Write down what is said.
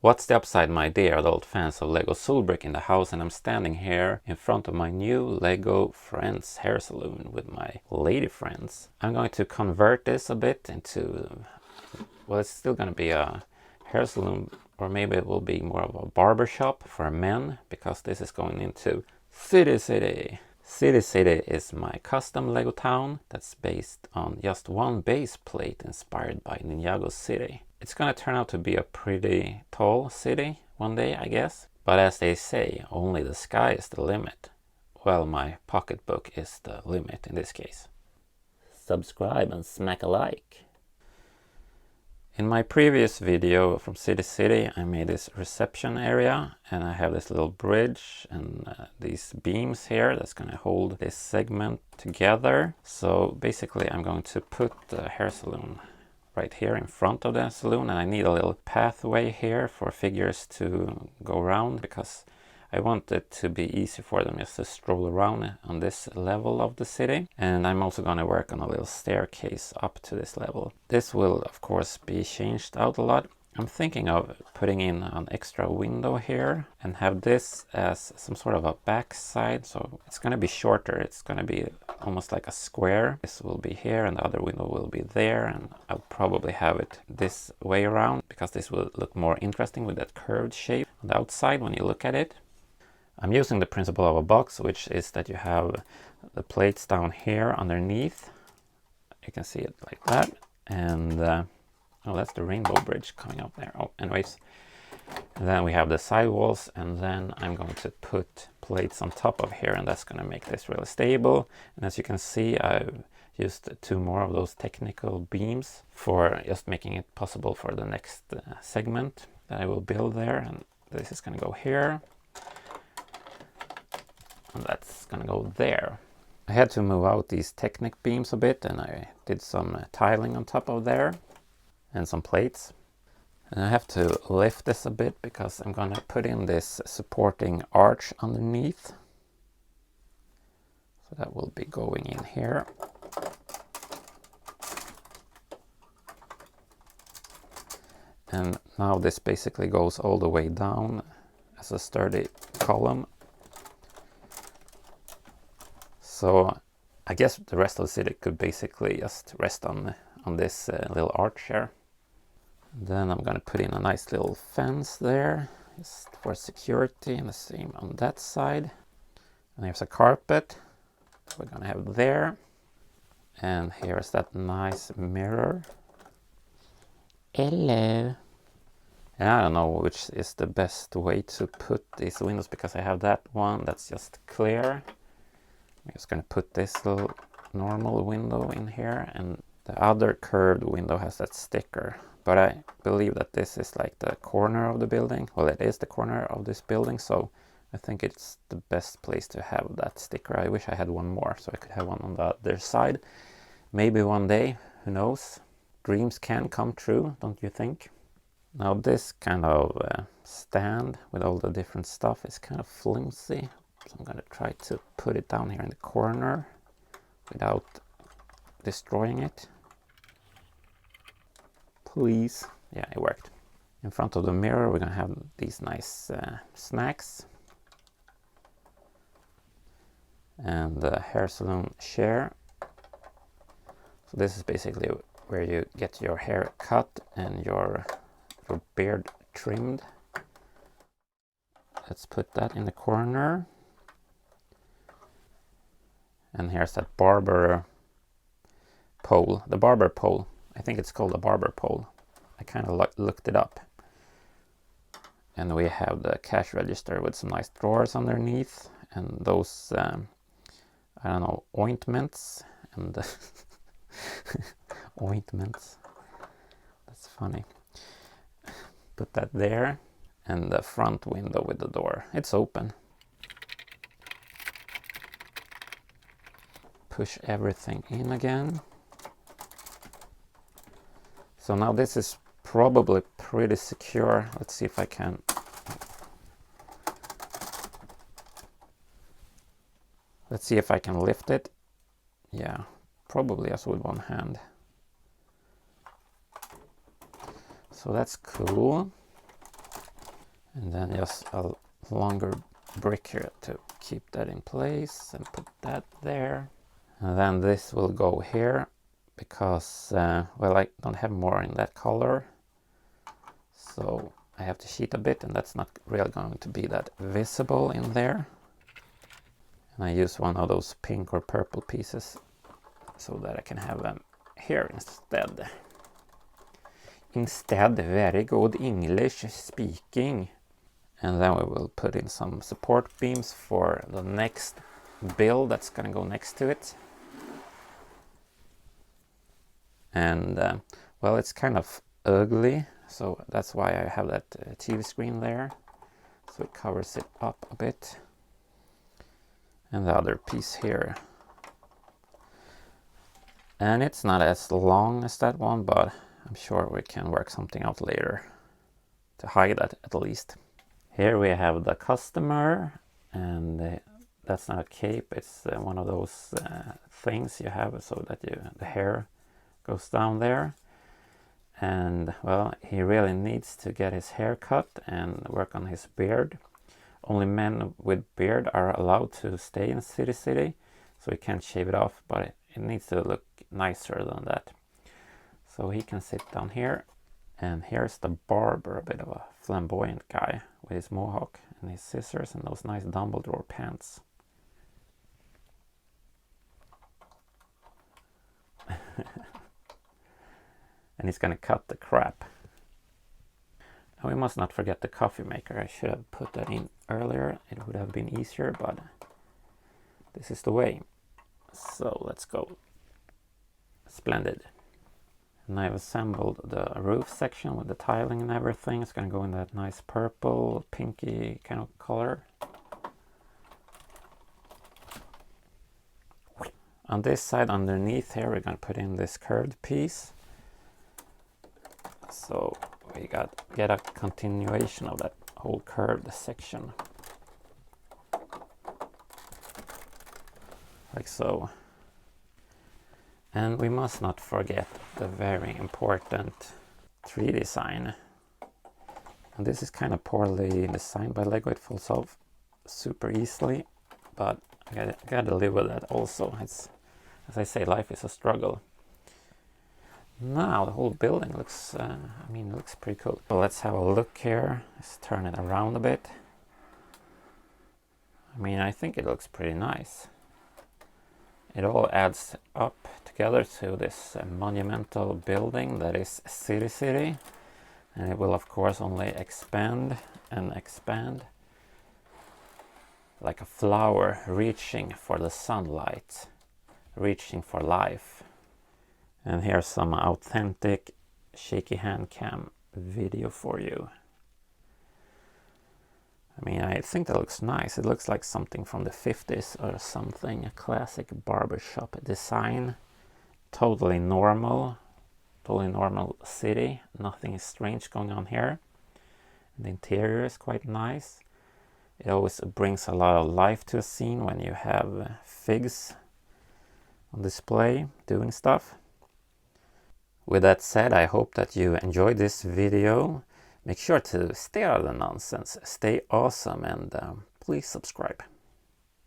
What's the upside, my dear adult fans of Lego Solbrick in the house, and I'm standing here in front of my new Lego Friends hair salon with my lady friends. I'm going to convert this a bit into, well, it's still going to be a hair salon, or maybe it will be more of a barbershop for men, because this is going into City City. City City is my custom Lego town that's based on just one base plate inspired by Ninjago City. It's gonna turn out to be a pretty tall city one day, I guess. But as they say, only the sky is the limit. Well, my pocketbook is the limit in this case. Subscribe and smack a like. In my previous video from City City, I made this reception area, and I have this little bridge and these beams here that's going to hold this segment together. So basically I'm going to put the hair salon right here in front of the saloon, and I need a little pathway here for figures to go around, because I want it to be easy for them just to stroll around on this level of the city. And I'm also going to work on a little staircase up to this level. This will of course be changed out a lot. I'm thinking of putting in an extra window here and have this as some sort of a backside. So it's going to be shorter. It's going to be almost like a square. This will be here and the other window will be there. And I'll probably have it this way around, because this will look more interesting with that curved shape on the outside when you look at it. I'm using the principle of a box, which is that you have the plates down here underneath. You can see it like that. And oh, that's the rainbow bridge coming up there. Oh, anyways. And then we have the sidewalls, and then I'm going to put plates on top of here, and that's going to make this really stable. And as you can see, I've used 2 more of those technical beams for just making it possible for the next segment that I will build there. And this is going to go here. And that's gonna go there. I had to move out these Technic beams a bit, and I did some tiling on top of there and some plates. And I have to lift this a bit because I'm gonna put in this supporting arch underneath. So that will be going in here. And now this basically goes all the way down as a sturdy column. So I guess the rest of the city could basically just rest on this little arch here. Then I'm gonna put in a nice little fence there, just for security, and the same on that side. And there's a carpet we're gonna have there. And here's that nice mirror. Hello. And I don't know which is the best way to put these windows, because I have that one that's just clear. I'm just going to put this little normal window in here, and the other curved window has that sticker. But I believe that this is like the corner of the building. Well, it is the corner of this building, so I think it's the best place to have that sticker. I wish I had one more, so I could have one on the other side. Maybe one day, who knows? Dreams can come true, don't you think? Now this kind of stand with all the different stuff is kind of flimsy. So I'm going to try to put it down here in the corner without destroying it. Please. Yeah, it worked. In front of the mirror we're going to have these nice snacks. And the hair salon chair. So this is basically where you get your hair cut and your beard trimmed. Let's put that in the corner. And here's that barber pole, the barber pole. I think it's called a barber pole. I kind of looked it up. And we have the cash register with some nice drawers underneath, and those, I don't know, ointments and ointments. That's funny. Put that there, and the front window with the door. It's open. Push everything in again. So now this is probably pretty secure. Let's see if I can. Let's see if I can lift it. Yeah, probably just with one hand. So that's cool. And then just a longer brick here to keep that in place and put that there. And then this will go here because, well, I don't have more in that color. So I have to sheet a bit, and that's not really going to be that visible in there. And I use one of those pink or purple pieces so that I can have them here instead. Very good English speaking. And then we will put in some support beams for the next build that's gonna go next to it. And well, it's kind of ugly, so that's why I have that TV screen there, so it covers it up a bit. And the other piece here, and it's not as long as that one, but I'm sure we can work something out later to hide that at least. Here we have the customer, and that's not a cape, it's one of those things you have so that the hair goes down there. And well, he really needs to get his hair cut and work on his beard. Only men with beard are allowed to stay in City City, so he can't shave it off, but it needs to look nicer than that. So he can sit down here, and here's the barber, a bit of a flamboyant guy with his mohawk and his scissors and those nice Dumbledore pants. And he's gonna cut the crap. And we must not forget the coffee maker. I should have put that in earlier. It would have been easier, but this is the way. So let's go. Splendid. And I've assembled the roof section with the tiling and everything. It's gonna go in that nice purple, pinky kind of color. On this side underneath here, we're gonna put in this curved piece. So we get a continuation of that whole curved section. Like so. And we must not forget the very important tree design. And this is kind of poorly designed by Lego. It falls off super easily, but I gotta live with that also. It's, as I say, life is a struggle. Now the whole building looks, looks pretty cool. So let's have a look here. Let's turn it around a bit. I think it looks pretty nice. It all adds up together to this monumental building that is City City. And it will of course only expand and expand. Like a flower reaching for the sunlight, reaching for life. And here's some authentic shaky hand cam video for you. I think that looks nice. It looks like something from the 50s or something, a classic barbershop design. Totally normal city. Nothing strange going on here. And the interior is quite nice. It always brings a lot of life to a scene when you have figs on display doing stuff. With that said, I hope that you enjoyed this video. Make sure to stay out of the nonsense, stay awesome, and please subscribe.